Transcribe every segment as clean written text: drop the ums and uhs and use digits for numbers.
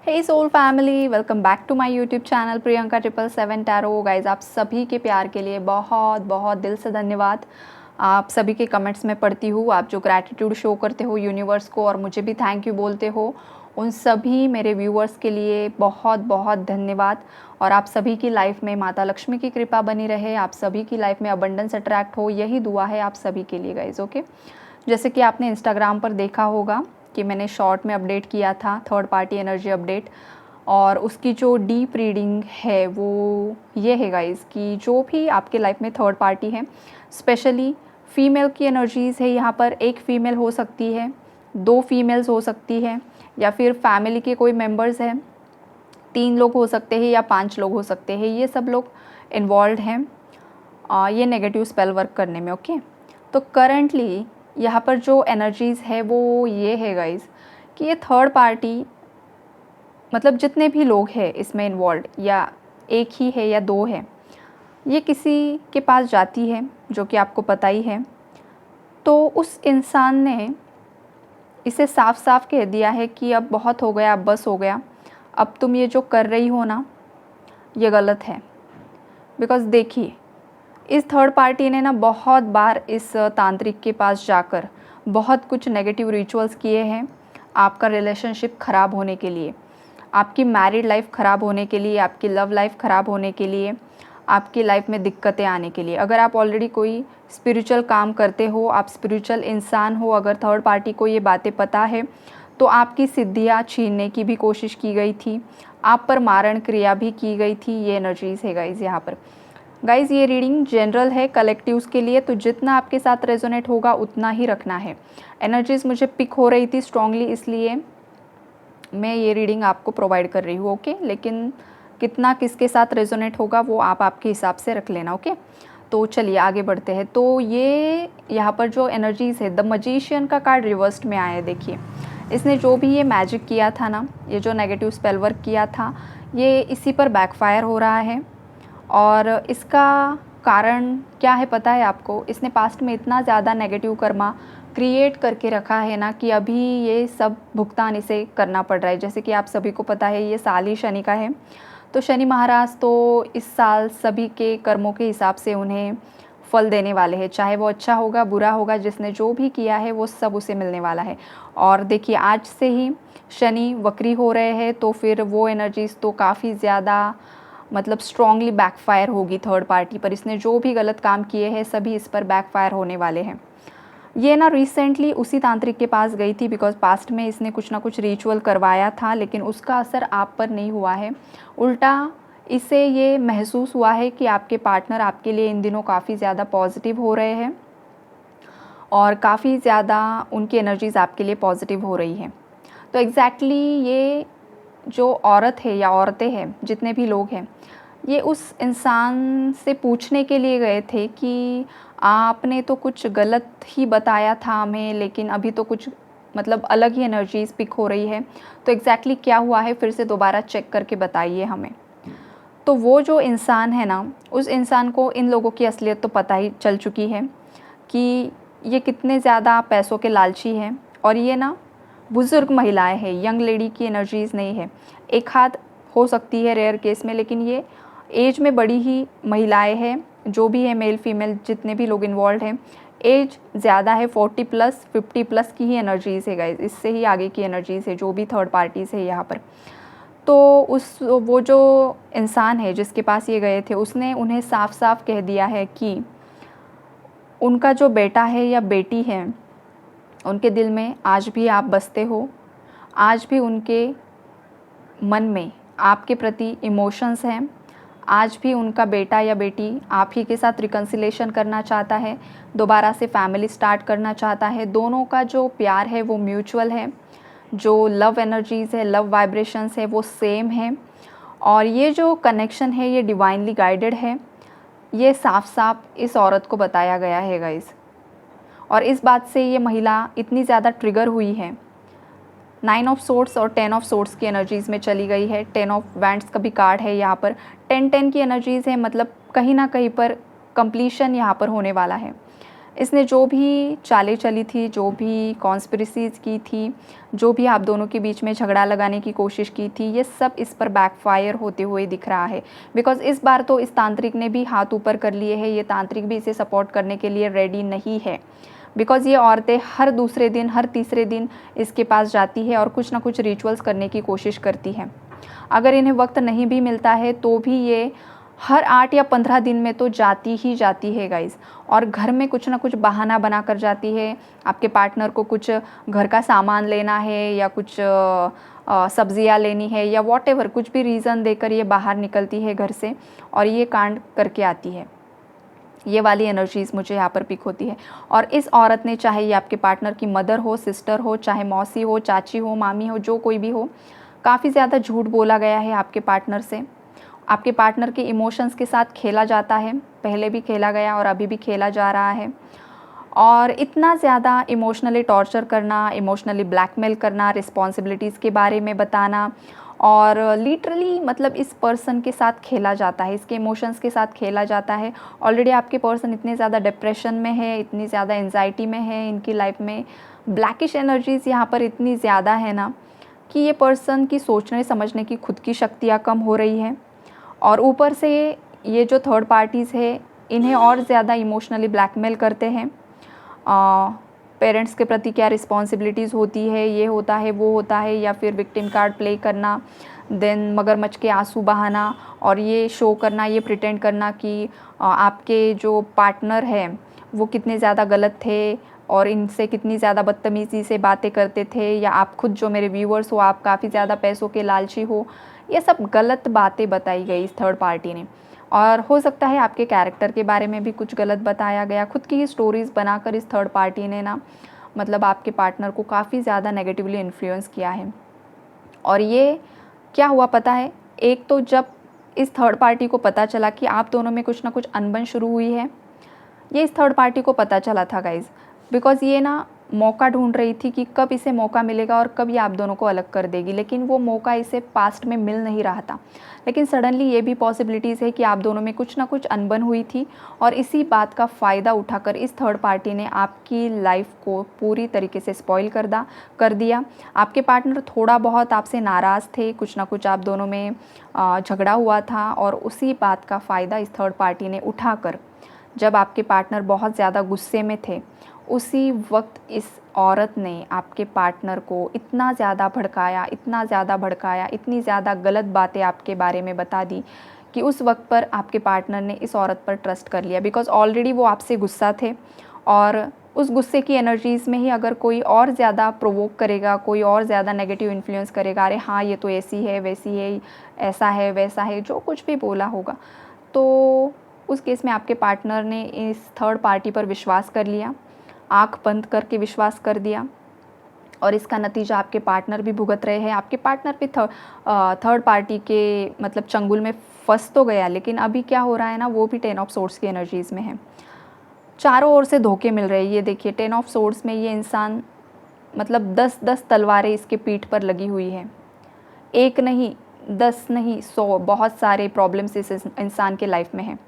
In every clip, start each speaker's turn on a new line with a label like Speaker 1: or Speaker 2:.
Speaker 1: Hey soul family, welcome back to my YouTube channel Priyanka 777 tarot. Guys, आप सभी के प्यार के लिए बहुत बहुत दिल से धन्यवाद। आप सभी के कमेंट्स में पढ़ती हूँ, आप जो ग्रैटिट्यूड शो करते हो यूनिवर्स को और मुझे भी थैंक यू बोलते हो, उन सभी मेरे व्यूअर्स के लिए बहुत बहुत धन्यवाद। और आप सभी की लाइफ में माता लक्ष्मी की कृपा बनी रहे, आप सभी की लाइफ में अबंडेंस अट्रैक्ट हो, यही दुआ है आप सभी के लिए गाइज। ओके, जैसे कि आपने इंस्टाग्राम पर देखा होगा कि मैंने शॉर्ट में अपडेट किया था थर्ड पार्टी एनर्जी अपडेट, और उसकी जो डीप रीडिंग है वो ये है गाइस कि जो भी आपके लाइफ में थर्ड पार्टी है, स्पेशली फीमेल की एनर्जीज़ है। यहाँ पर एक फ़ीमेल हो सकती है, दो फीमेल्स हो सकती है, या फिर फैमिली के कोई मेंबर्स हैं, 3 लोग हो सकते हैं या 5 लोग हो सकते हैं। ये सब लोग इन्वॉल्व हैं ये नेगेटिव स्पेल वर्क करने में। ओके, तो करंटली यहाँ पर जो एनर्जीज़ है वो ये है गाइस कि ये थर्ड पार्टी, मतलब जितने भी लोग हैं इसमें इन्वॉल्व, या एक ही है या दो है, ये किसी के पास जाती है जो कि आपको पता ही है। तो उस इंसान ने इसे साफ साफ कह दिया है कि अब बहुत हो गया, अब बस हो गया, अब तुम ये जो कर रही हो ना ये गलत है। बिकॉज़ देखिए, इस थर्ड पार्टी ने ना बहुत बार इस तांत्रिक के पास जाकर बहुत कुछ नेगेटिव रिचुअल्स किए हैं आपका रिलेशनशिप ख़राब होने के लिए, आपकी मैरिड लाइफ ख़राब होने के लिए, आपकी लव लाइफ ख़राब होने के लिए, आपकी लाइफ में दिक्कतें आने के लिए। अगर आप ऑलरेडी कोई स्पिरिचुअल काम करते हो, आप स्पिरिचुअल इंसान हो, अगर थर्ड पार्टी को ये बातें पता है तो आपकी सिद्धियाँ छीनने की भी कोशिश की गई थी, आप पर मारण क्रिया भी की गई थी। ये एनर्जीज़ है गाइज़ यहाँ पर। गाइज़, ये रीडिंग जनरल है कलेक्टिव्स के लिए, तो जितना आपके साथ रेजोनेट होगा उतना ही रखना है। एनर्जीज़ मुझे पिक हो रही थी स्ट्रांगली, इसलिए मैं ये रीडिंग आपको प्रोवाइड कर रही हूँ। ओके, लेकिन कितना किसके साथ रेजोनेट होगा वो आप आपके हिसाब से रख लेना। ओके, तो चलिए आगे बढ़ते हैं। तो ये यहाँ पर जो एनर्जीज़ है, द मजिशियन का कार्ड रिवर्स्ड में आया है। देखिए, इसने जो भी ये मैजिक किया था ना, ये जो नेगेटिव स्पेल वर्क किया था, ये इसी पर बैकफायर हो रहा है। और इसका कारण क्या है पता है आपको? इसने पास्ट में इतना ज़्यादा नेगेटिव कर्मा क्रिएट करके रखा है ना कि अभी ये सब भुगतान इसे करना पड़ रहा है। जैसे कि आप सभी को पता है ये साल ही शनि का है, तो शनि महाराज तो इस साल सभी के कर्मों के हिसाब से उन्हें फल देने वाले हैं, चाहे वो अच्छा होगा बुरा होगा, जिसने जो भी किया है वो सब उसे मिलने वाला है। और देखिए, आज से ही शनि वक्री हो रहे हैं, तो फिर वो एनर्जीज़ तो काफ़ी ज़्यादा मतलब स्ट्रॉन्गली बैकफायर होगी थर्ड पार्टी पर। इसने जो भी गलत काम किए हैं सभी इस पर बैकफायर होने वाले हैं। ये ना रिसेंटली उसी तांत्रिक के पास गई थी, बिकॉज पास्ट में इसने कुछ ना कुछ रिचुअल करवाया था, लेकिन उसका असर आप पर नहीं हुआ है। उल्टा इसे ये महसूस हुआ है कि आपके पार्टनर आपके लिए इन दिनों काफ़ी ज़्यादा पॉजिटिव हो रहे हैं और काफ़ी ज़्यादा उनकी एनर्जीज़ आपके लिए पॉजिटिव हो रही हैं। तो एग्जैक्टली ये जो औरत है या औरतें हैं, जितने भी लोग हैं, ये उस इंसान से पूछने के लिए गए थे कि आपने तो कुछ गलत ही बताया था हमें, लेकिन अभी तो कुछ मतलब अलग ही एनर्जीज पिक हो रही है, तो एग्जैक्टली क्या हुआ है फिर से दोबारा चेक करके बताइए हमें। तो वो जो इंसान है ना, उस इंसान को इन लोगों की असलियत तो पता ही चल चुकी है कि ये कितने ज़्यादा पैसों के लालची हैं। और ये ना बुज़ुर्ग महिलाएं हैं, यंग लेडी की एनर्जीज़ नहीं है। एक हाथ हो सकती है रेयर केस में, लेकिन ये एज में बड़ी ही महिलाएं हैं, जो भी है मेल फीमेल जितने भी लोग इन्वॉल्व हैं, एज ज़्यादा है, 40+ 50+ की ही एनर्जीज़ है गाइज, इससे ही आगे की एनर्जीज़ है जो भी थर्ड पार्टीज़ है यहाँ पर। तो वो जो इंसान है जिसके पास ये गए थे, उसने उन्हें साफ साफ कह दिया है कि उनका जो बेटा है या बेटी है, उनके दिल में आज भी आप बसते हो, आज भी उनके मन में आपके प्रति इमोशंस हैं, आज भी उनका बेटा या बेटी आप ही के साथ रिकन्सिलेशन करना चाहता है, दोबारा से फैमिली स्टार्ट करना चाहता है। दोनों का जो प्यार है वो म्यूचुअल है, जो लव एनर्जीज़ है, लव वाइब्रेशंस है, वो सेम है। और ये जो कनेक्शन है ये डिवाइनली गाइडेड है, ये साफ साफ इस औरत को बताया गया है गाइस। और इस बात से ये महिला इतनी ज़्यादा ट्रिगर हुई है, 9 ऑफ सोर्ड्स और 10 ऑफ सोर्ड्स की एनर्जीज़ में चली गई है। 10 ऑफ वैंड्स का भी कार्ड है यहाँ पर, 10 10 की एनर्जीज़ है, मतलब कहीं ना कहीं पर कंप्लीशन यहाँ पर होने वाला है। इसने जो भी चालें चली थी, जो भी कॉन्स्पिरेसीज़ की थी, जो भी आप दोनों के बीच में झगड़ा लगाने की कोशिश की थी, ये सब इस पर बैकफायर होते हुए दिख रहा है। बिकॉज़ इस बार तो इस तांत्रिक ने भी हाथ ऊपर कर लिए हैं, ये तांत्रिक भी इसे सपोर्ट करने के लिए रेडी नहीं है। बिकॉज़ ये औरतें हर दूसरे दिन, हर तीसरे दिन इसके पास जाती है और कुछ ना कुछ रिचुअल्स करने की कोशिश करती है। अगर इन्हें वक्त नहीं भी मिलता है तो भी ये हर 8 या 15 दिन में तो जाती ही जाती है गाइज़, और घर में कुछ ना कुछ बहाना बना कर जाती है। आपके पार्टनर को कुछ घर का सामान लेना है या कुछ सब्जियां लेनी है या वॉटेवर, कुछ भी रीज़न देकर ये बाहर निकलती है घर से और ये कांड करके आती है। ये वाली एनर्जीज़ मुझे यहाँ पर पिक होती है। और इस औरत ने, चाहे ये आपके पार्टनर की मदर हो, सिस्टर हो, चाहे मौसी हो, चाची हो, मामी हो, जो कोई भी हो, काफ़ी ज़्यादा झूठ बोला गया है आपके पार्टनर से। आपके पार्टनर के इमोशंस के साथ खेला जाता है, पहले भी खेला गया और अभी भी खेला जा रहा है। और इतना ज़्यादा इमोशनली टॉर्चर करना, इमोशनली ब्लैकमेल करना, रिस्पॉन्सिबिलिटीज़ के बारे में बताना, और लिटरली मतलब इस पर्सन के साथ खेला जाता है, इसके इमोशंस के साथ खेला जाता है। ऑलरेडी आपके पर्सन इतने ज़्यादा डिप्रेशन में है, इतनी ज़्यादा एंजाइटी में है, इनकी लाइफ में ब्लैकिश एनर्जीज़ यहाँ पर इतनी ज़्यादा है ना कि ये पर्सन की सोचने समझने की खुद की शक्तियाँ कम हो रही है। और ऊपर से ये जो थर्ड पार्टीज़ है, इन्हें और ज़्यादा इमोशनली ब्लैकमेल करते हैं। पेरेंट्स के प्रति क्या रिस्पॉन्सिबिलिटीज़ होती है, ये होता है, वो होता है, या फिर विक्टिम कार्ड प्ले करना, देन मगरमच्छ के आंसू बहाना और ये शो करना, ये प्रिटेंड करना कि आपके जो पार्टनर हैं वो कितने ज़्यादा गलत थे और इनसे कितनी ज़्यादा बदतमीज़ी से बातें करते थे, या आप खुद जो मेरे व्यूअर्स हो आप काफ़ी ज़्यादा पैसों के लालची हो। ये सब गलत बातें बताई गई इस थर्ड पार्टी ने। और हो सकता है आपके कैरेक्टर के बारे में भी कुछ गलत बताया गया। खुद की ही स्टोरीज़ बनाकर इस थर्ड पार्टी ने ना मतलब आपके पार्टनर को काफ़ी ज़्यादा नेगेटिवली इन्फ्लुएंस किया है। और ये क्या हुआ पता है, एक तो जब इस थर्ड पार्टी को पता चला कि आप दोनों में कुछ ना कुछ अनबन शुरू हुई है, ये इस थर्ड पार्टी को पता चला था गाइज़। बिकॉज़ ये ना मौका ढूंढ रही थी कि कब इसे मौका मिलेगा और कब ये आप दोनों को अलग कर देगी, लेकिन वो मौका इसे पास्ट में मिल नहीं रहा था। लेकिन सडनली ये भी पॉसिबिलिटीज़ है कि आप दोनों में कुछ ना कुछ अनबन हुई थी और इसी बात का फ़ायदा उठाकर इस थर्ड पार्टी ने आपकी लाइफ को पूरी तरीके से स्पॉइल कर दिया। आपके पार्टनर थोड़ा बहुत आपसे नाराज़ थे, कुछ ना कुछ आप दोनों में झगड़ा हुआ था और उसी बात का फ़ायदा इस थर्ड पार्टी ने उठाकर, जब आपके पार्टनर बहुत ज़्यादा गुस्से में थे, उसी वक्त इस औरत ने आपके पार्टनर को इतना ज़्यादा भड़काया, इतना ज़्यादा भड़काया, इतनी ज़्यादा गलत बातें आपके बारे में बता दी कि उस वक्त पर आपके पार्टनर ने इस औरत पर ट्रस्ट कर लिया। बिकॉज़ ऑलरेडी वो आपसे गुस्सा थे और उस गुस्से की एनर्जीज़ में ही अगर कोई और ज़्यादा प्रोवोक करेगा, कोई और ज़्यादा नेगेटिव इन्फ्लुएंस करेगा, अरे हाँ ये तो ऐसी है, वैसी है, ऐसा है, वैसा है, जो कुछ भी बोला होगा, तो उस केस में आपके पार्टनर ने इस थर्ड पार्टी पर विश्वास कर लिया, आँख बंद करके विश्वास कर दिया और इसका नतीजा आपके पार्टनर भी भुगत रहे हैं। आपके पार्टनर भी थर्ड पार्टी के मतलब चंगुल में फंस तो गया, लेकिन अभी क्या हो रहा है ना, वो भी 10 ऑफ सोर्ड्स की एनर्जीज़ में है। चारों ओर से धोखे मिल रहे हैं। ये देखिए 10 ऑफ सोर्ड्स में ये इंसान मतलब 10-10 तलवारें इसके पीठ पर लगी हुई है। एक नहीं, 10 नहीं, 100 बहुत सारे प्रॉब्लम्स इस इंसान के लाइफ में हैं।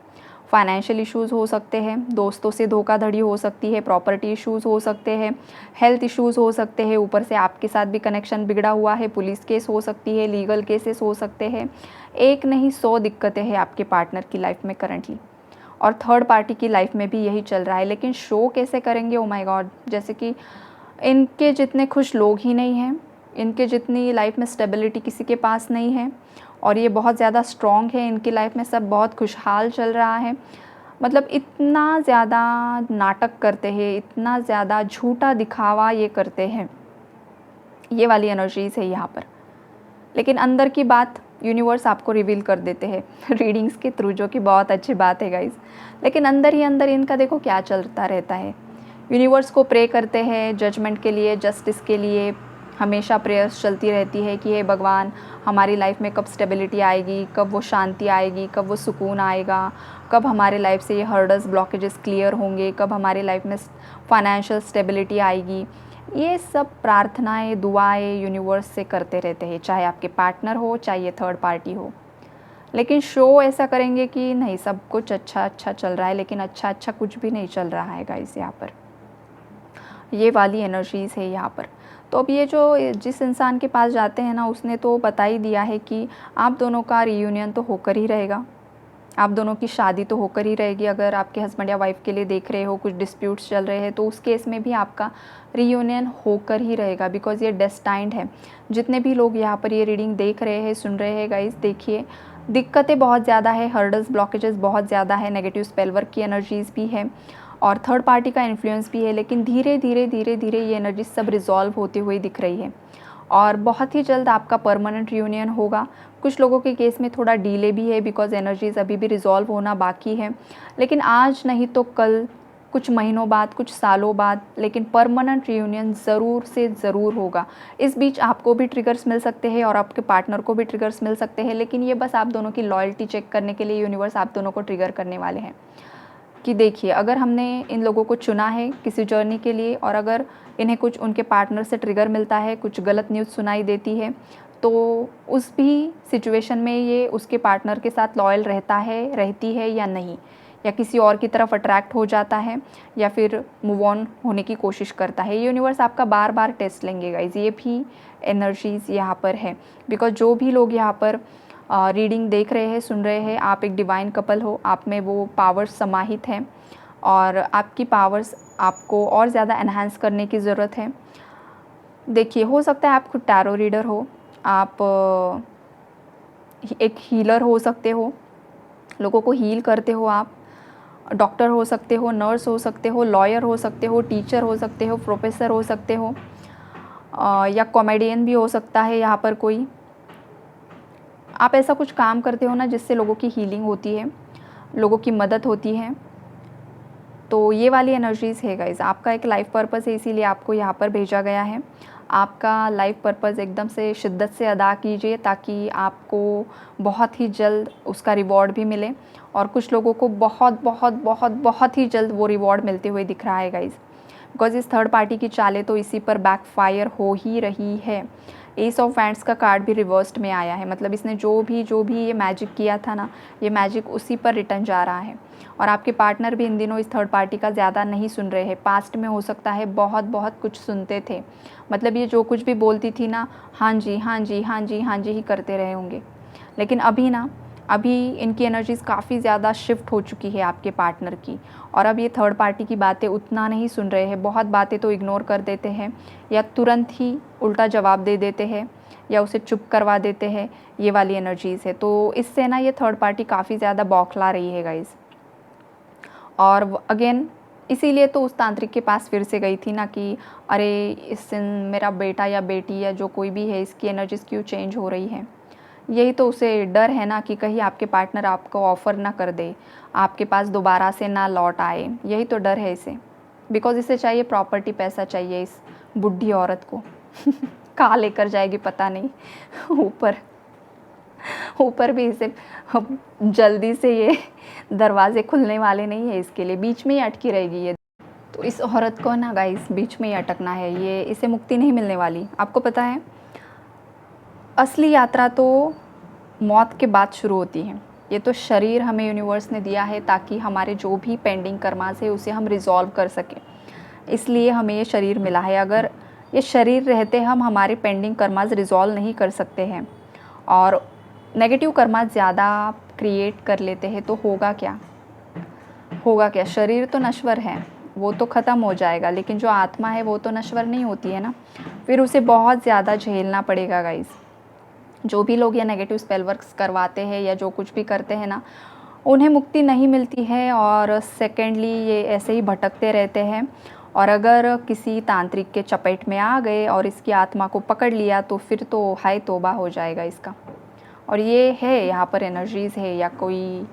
Speaker 1: फाइनेंशियल इश्यूज़ हो सकते हैं, दोस्तों से धोखाधड़ी हो सकती है, प्रॉपर्टी इश्यूज़ हो सकते हैं, हेल्थ इश्यूज़ हो सकते हैं, ऊपर से आपके साथ भी कनेक्शन बिगड़ा हुआ है, पुलिस केस हो सकती है, लीगल केसेस हो सकते हैं। एक नहीं 100 दिक्कतें हैं आपके पार्टनर की लाइफ में करंटली, और थर्ड पार्टी की लाइफ में भी यही चल रहा है। लेकिन शो कैसे करेंगे, ओ माय गॉड, जैसे कि इनके जितने खुश लोग ही नहीं हैं, इनके जितनी लाइफ में स्टेबिलिटी किसी के पास नहीं है, और ये बहुत ज़्यादा स्ट्रॉन्ग है, इनकी लाइफ में सब बहुत खुशहाल चल रहा है। मतलब इतना ज़्यादा नाटक करते हैं, इतना ज़्यादा झूठा दिखावा ये करते हैं, ये वाली एनर्जीज़ है यहाँ पर। लेकिन अंदर की बात यूनिवर्स आपको रिवील कर देते हैं रीडिंग्स के थ्रू, जो कि बहुत अच्छी बात है गाइज़। लेकिन अंदर ही अंदर इनका देखो क्या चलता रहता है। यूनिवर्स को प्रे करते हैं जजमेंट के लिए, जस्टिस के लिए, हमेशा प्रेयर्स चलती रहती है कि हे भगवान, हमारी लाइफ में कब स्टेबिलिटी आएगी, कब वो शांति आएगी, कब वो सुकून आएगा, कब हमारे लाइफ से ये हर्डल्स ब्लॉकेजेस क्लियर होंगे, कब हमारी लाइफ में फाइनेंशियल स्टेबिलिटी आएगी। ये सब प्रार्थनाएं, दुआएं यूनिवर्स से करते रहते हैं, चाहे आपके पार्टनर हो, चाहे ये थर्ड पार्टी हो। लेकिन शो ऐसा करेंगे कि नहीं सब कुछ अच्छा अच्छा चल रहा है, लेकिन अच्छा अच्छा कुछ भी नहीं चल रहा है गाइस यहाँ पर। ये वाली एनर्जीज़ है यहाँ पर। तो अब ये जो जिस इंसान के पास जाते हैं ना, उसने तो बता ही दिया है कि आप दोनों का रियूनियन तो होकर ही रहेगा, आप दोनों की शादी तो होकर ही रहेगी। अगर आपके हस्बैंड या वाइफ के लिए देख रहे हो, कुछ डिस्प्यूट्स चल रहे हैं, तो उस केस में भी आपका रियूनियन होकर ही रहेगा, बिकॉज़ ये डेस्टाइंड है। जितने भी लोग यहाँ पर ये रीडिंग देख रहे हैं, सुन रहे हैं गाइस, देखिए दिक्कतें बहुत ज़्यादा है, हर्डल्स ब्लॉकेजेस बहुत ज़्यादा है, नेगेटिव स्पेल वर्क की एनर्जीज़ भी है और थर्ड पार्टी का इन्फ्लुएंस भी है, लेकिन धीरे धीरे धीरे धीरे ये एनर्जी सब रिजॉल्व होते हुए दिख रही है और बहुत ही जल्द आपका परमानेंट रियूनियन होगा। कुछ लोगों के केस में थोड़ा डिले भी है, बिकॉज़ एनर्जीज़ अभी भी रिजॉल्व होना बाकी है, लेकिन आज नहीं तो कल, कुछ महीनों बाद, कुछ सालों बाद, लेकिन परमानेंट रियूनियन ज़रूर से ज़रूर होगा। इस बीच आपको भी ट्रिगर्स मिल सकते हैं और आपके पार्टनर को भी ट्रिगर्स मिल सकते हैं, लेकिन ये बस आप दोनों की लॉयल्टी चेक करने के लिए यूनिवर्स आप दोनों को ट्रिगर करने वाले हैं कि देखिए अगर हमने इन लोगों को चुना है किसी जर्नी के लिए और अगर इन्हें कुछ उनके पार्टनर से ट्रिगर मिलता है, कुछ गलत न्यूज़ सुनाई देती है, तो उस भी सिचुएशन में ये उसके पार्टनर के साथ लॉयल रहता है, रहती है या नहीं, या किसी और की तरफ अट्रैक्ट हो जाता है या फिर मूव ऑन होने की कोशिश करता है। यूनिवर्स आपका बार बार टेस्ट लेंगे गाइज, ये भी एनर्जीज़ यहाँ पर है। बिकॉज जो भी लोग यहाँ पर रीडिंग देख रहे हैं, सुन रहे हैं, आप एक डिवाइन कपल हो, आप में वो पावर्स समाहित हैं और आपकी पावर्स आपको और ज़्यादा एनहांस करने की ज़रूरत है। देखिए हो सकता है आप खुद टैरो रीडर हो, आप एक हीलर हो सकते हो, लोगों को हील करते हो, आप डॉक्टर हो सकते हो, नर्स हो सकते हो, लॉयर हो सकते हो, टीचर हो सकते हो, प्रोफेसर हो सकते हो या कॉमेडियन भी हो सकता है यहाँ पर कोई। आप ऐसा कुछ काम करते हो ना जिससे लोगों की हीलिंग होती है, लोगों की मदद होती है। तो ये वाली एनर्जीज़ है गाइज़, आपका एक लाइफ पर्पस है, इसीलिए आपको यहाँ पर भेजा गया है। आपका लाइफ पर्पस एकदम से शिद्दत से अदा कीजिए ताकि आपको बहुत ही जल्द उसका रिवॉर्ड भी मिले और कुछ लोगों को बहुत बहुत बहुत बहुत ही जल्द वो रिवॉर्ड मिलते हुए दिख रहा है गाइज़। बिकॉज इस थर्ड पार्टी की चालें तो इसी पर बैकफायर हो ही रही है। एस ऑफ वैंड्स का कार्ड भी रिवर्स्ड में आया है, मतलब इसने जो भी ये मैजिक किया था ना, ये मैजिक उसी पर रिटर्न जा रहा है। और आपके पार्टनर भी इन दिनों इस थर्ड पार्टी का ज़्यादा नहीं सुन रहे हैं। पास्ट में हो सकता है बहुत बहुत कुछ सुनते थे, मतलब ये जो कुछ भी बोलती थी ना, हाँ जी हाँ जी हाँ जी हाँ जी ही करते रहे होंगे। लेकिन अभी ना, अभी इनकी एनर्जीज़ काफ़ी ज़्यादा शिफ्ट हो चुकी है आपके पार्टनर की, और अब ये थर्ड पार्टी की बातें उतना नहीं सुन रहे हैं। बहुत बातें तो इग्नोर कर देते हैं या तुरंत ही उल्टा जवाब दे देते हैं या उसे चुप करवा देते हैं। ये वाली एनर्जीज़ है, तो इससे ना ये थर्ड पार्टी काफ़ी ज़्यादा बौखला रही है गाइज़। और अगेन इसीलिए तो उस तांत्रिक के पास फिर से गई थी ना कि अरे इस मेरा बेटा या बेटी या जो कोई भी है, इसकी एनर्जीज़ क्यों चेंज हो रही है। यही तो उसे डर है ना कि कहीं आपके पार्टनर आपको ऑफ़र ना कर दे, आपके पास दोबारा से ना लौट आए, यही तो डर है इसे। बिकॉज़ इसे चाहिए प्रॉपर्टी, पैसा चाहिए इस बुढ़ी औरत को। कहाँ लेकर जाएगी पता नहीं। ऊपर ऊपर भी इसे जल्दी से ये दरवाजे खुलने वाले नहीं है इसके लिए, बीच में ही अटकी रहेगी ये। तो इस औरत को ना गाइस बीच में ही अटकना है, ये इसे मुक्ति नहीं मिलने वाली। आपको पता है असली यात्रा तो मौत के बाद शुरू होती है। ये तो शरीर हमें यूनिवर्स ने दिया है ताकि हमारे जो भी पेंडिंग कर्मास है उसे हम रिज़ॉल्व कर सकें, इसलिए हमें ये शरीर मिला है। अगर ये शरीर रहते हम हमारे पेंडिंग कर्मास रिज़ॉल्व नहीं कर सकते हैं और नेगेटिव कर्मास ज़्यादा क्रिएट कर लेते हैं तो होगा क्या, होगा क्या। शरीर तो नश्वर है, वो तो ख़त्म हो जाएगा, लेकिन जो आत्मा है वो तो नश्वर नहीं होती है ना, फिर उसे बहुत ज़्यादा झेलना पड़ेगा गाइस। जो भी लोग ये नेगेटिव स्पेल वर्क्स करवाते हैं या जो कुछ भी करते हैं ना, उन्हें मुक्ति नहीं मिलती है और सेकेंडली ये ऐसे ही भटकते रहते हैं। और अगर किसी तांत्रिक के चपेट में आ गए और इसकी आत्मा को पकड़ लिया तो फिर तो हाय तौबा हो जाएगा इसका। और ये है यहाँ पर एनर्जीज़ है, या कोई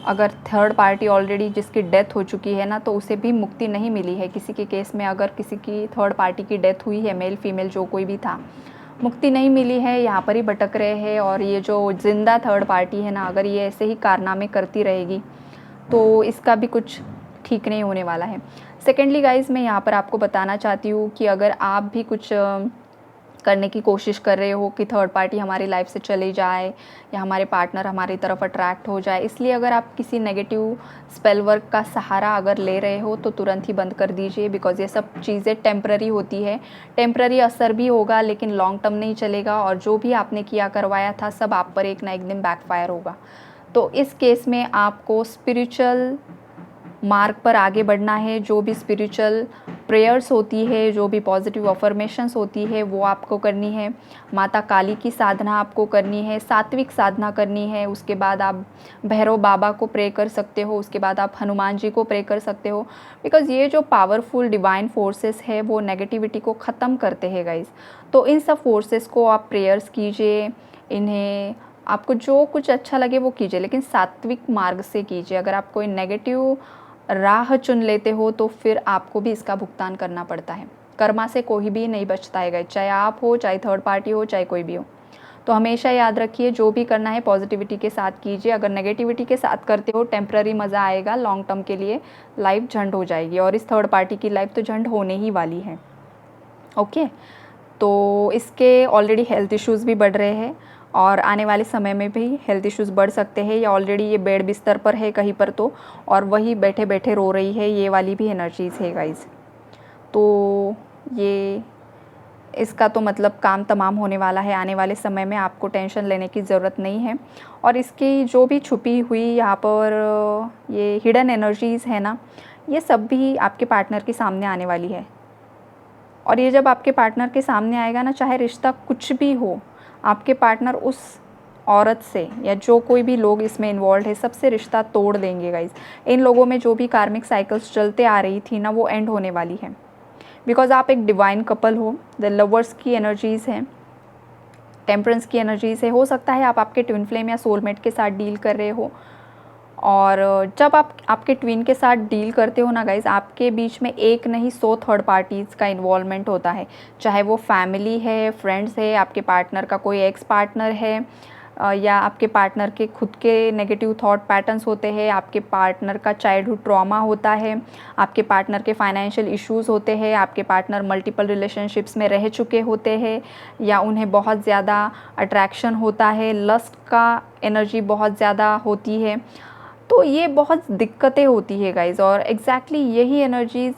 Speaker 1: अगर थर्ड पार्टी ऑलरेडी जिसकी डेथ हो चुकी है ना, तो उसे भी मुक्ति नहीं मिली है। किसी के केस में अगर किसी की थर्ड पार्टी की डेथ हुई है, मेल फीमेल जो कोई भी था, मुक्ति नहीं मिली है, यहाँ पर ही भटक रहे हैं। और ये जो जिंदा थर्ड पार्टी है ना, अगर ये ऐसे ही कारनामे करती रहेगी तो इसका भी कुछ ठीक नहीं होने वाला है। सेकेंडली गाइज मैं यहाँ पर आपको बताना चाहती हूँ कि अगर आप भी कुछ करने की कोशिश कर रहे हो कि थर्ड पार्टी हमारी लाइफ से चले जाए या हमारे पार्टनर हमारी तरफ अट्रैक्ट हो जाए। इसलिए अगर आप किसी नेगेटिव स्पेल वर्क का सहारा अगर ले रहे हो तो तुरंत ही बंद कर दीजिए, बिकॉज़ ये सब चीज़ें टेम्पररी होती है। टेम्पररी असर भी होगा लेकिन लॉन्ग टर्म नहीं चलेगा, और जो भी आपने किया करवाया था सब आप पर एक ना एक दिन बैकफायर होगा। तो इस केस में आपको स्पिरिचुअल मार्ग पर आगे बढ़ना है। जो भी स्पिरिचुअल प्रेयर्स होती है, जो भी पॉजिटिव अफर्मेशंस होती है वो आपको करनी है। माता काली की साधना आपको करनी है, सात्विक साधना करनी है। उसके बाद आप भैरव बाबा को प्रे कर सकते हो, उसके बाद आप हनुमान जी को प्रे कर सकते हो, बिकॉज़ ये जो पावरफुल डिवाइन फोर्सेस है वो नेगेटिविटी को ख़त्म करते हैं गाइज़। तो इन सब फोर्सेस को आप प्रेयर्स कीजिए, इन्हें आपको जो कुछ अच्छा लगे वो कीजिए, लेकिन सात्विक मार्ग से कीजिए। अगर आप कोई नेगेटिव राह चुन लेते हो तो फिर आपको भी इसका भुगतान करना पड़ता है। कर्मा से कोई भी नहीं बचता है, चाहे आप हो, चाहे थर्ड पार्टी हो, चाहे कोई भी हो। तो हमेशा याद रखिए, जो भी करना है पॉजिटिविटी के साथ कीजिए। अगर नेगेटिविटी के साथ करते हो टेम्पररी मज़ा आएगा, लॉन्ग टर्म के लिए लाइफ झंड हो जाएगी, और इस थर्ड पार्टी की लाइफ तो झंड होने ही वाली है। ओके, तो इसके ऑलरेडी हेल्थ इश्यूज़ भी बढ़ रहे हैं और आने वाले समय में भी हेल्थ इश्यूज़ बढ़ सकते हैं, या ऑलरेडी ये बेड बिस्तर पर है कहीं पर तो, और वही बैठे बैठे रो रही है, ये वाली भी एनर्जीज़ है गाइज़। तो ये इसका तो मतलब काम तमाम होने वाला है आने वाले समय में, आपको टेंशन लेने की ज़रूरत नहीं है। और इसकी जो भी छुपी हुई यहाँ पर ये हिडन एनर्जीज़ है ना, ये सब भी आपके पार्टनर के सामने आने वाली है। और ये जब आपके पार्टनर के सामने आएगा ना, चाहे रिश्ता कुछ भी हो, आपके पार्टनर उस औरत से या जो कोई भी लोग इसमें इन्वॉल्व है सबसे रिश्ता तोड़ देंगे गाइज़। इन लोगों में जो भी कार्मिक साइकिल्स चलते आ रही थी ना, वो एंड होने वाली है, बिकॉज़ आप एक डिवाइन कपल हो। द लवर्स की एनर्जीज़ हैं, टेम्परेंस की एनर्जीज़ है। हो सकता है आप आपके ट्विन फ्लेम या सोलमेट के साथ डील कर रहे हो, और जब आप आपके ट्विन के साथ डील करते हो ना गाइज़, आपके बीच में एक नहीं 100 थर्ड पार्टीज़ का इन्वॉल्वमेंट होता है। चाहे वो फैमिली है, फ्रेंड्स है, आपके पार्टनर का कोई एक्स पार्टनर है, या आपके पार्टनर के खुद के नेगेटिव थॉट पैटर्न्स होते हैं, आपके पार्टनर का चाइल्डहुड ट्रॉमा होता है, आपके पार्टनर के फाइनेंशियल इश्यूज़ होते हैं, आपके पार्टनर मल्टीपल रिलेशनशिप्स में रह चुके होते हैं, या उन्हें बहुत ज़्यादा अट्रैक्शन होता है, लस्ट का एनर्जी बहुत ज़्यादा होती है। तो ये बहुत दिक्कतें होती है गाइज़, और एग्जैक्टली यही एनर्जीज़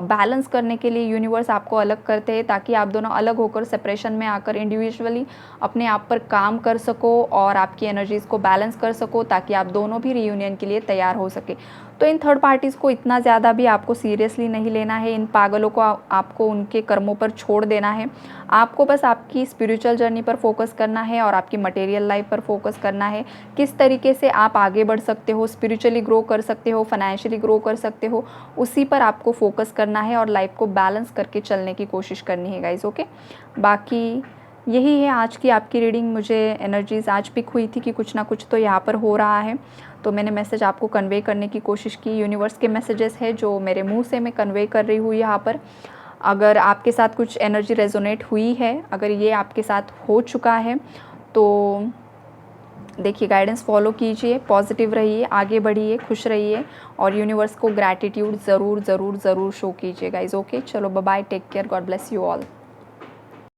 Speaker 1: बैलेंस करने के लिए यूनिवर्स आपको अलग करते हैं, ताकि आप दोनों अलग होकर सेपरेशन में आकर इंडिविजुअली अपने आप पर काम कर सको और आपकी एनर्जीज़ को बैलेंस कर सको, ताकि आप दोनों भी रीयूनियन के लिए तैयार हो सके। तो इन थर्ड पार्टीज़ को इतना ज़्यादा भी आपको सीरियसली नहीं लेना है, इन पागलों को आपको उनके कर्मों पर छोड़ देना है। आपको बस आपकी स्पिरिचुअल जर्नी पर फोकस करना है और आपकी मटेरियल लाइफ पर फोकस करना है। किस तरीके से आप आगे बढ़ सकते हो, स्पिरिचुअली ग्रो कर सकते हो, फाइनेंशियली ग्रो कर सकते हो, उसी पर आपको फोकस करना है और लाइफ को बैलेंस करके चलने की कोशिश करनी है गाइज़। ओके, बाकी यही है आज की आपकी रीडिंग। मुझे एनर्जीज़ आज पिक हुई थी कि कुछ ना कुछ तो यहाँ पर हो रहा है, तो मैंने मैसेज आपको कन्वे करने की कोशिश की। यूनिवर्स के मैसेजेस है जो मेरे मुंह से मैं कन्वे कर रही हूँ यहाँ पर। अगर आपके साथ कुछ एनर्जी रेजोनेट हुई है, अगर ये आपके साथ हो चुका है, तो देखिए गाइडेंस फॉलो कीजिए, पॉजिटिव रहिए, आगे बढ़िए, खुश रहिए, और यूनिवर्स को ग्रैटिट्यूड ज़रूर ज़रूर ज़रूर शो कीजिए गाइज। ओके, चलो bye bye, take care, God bless you all.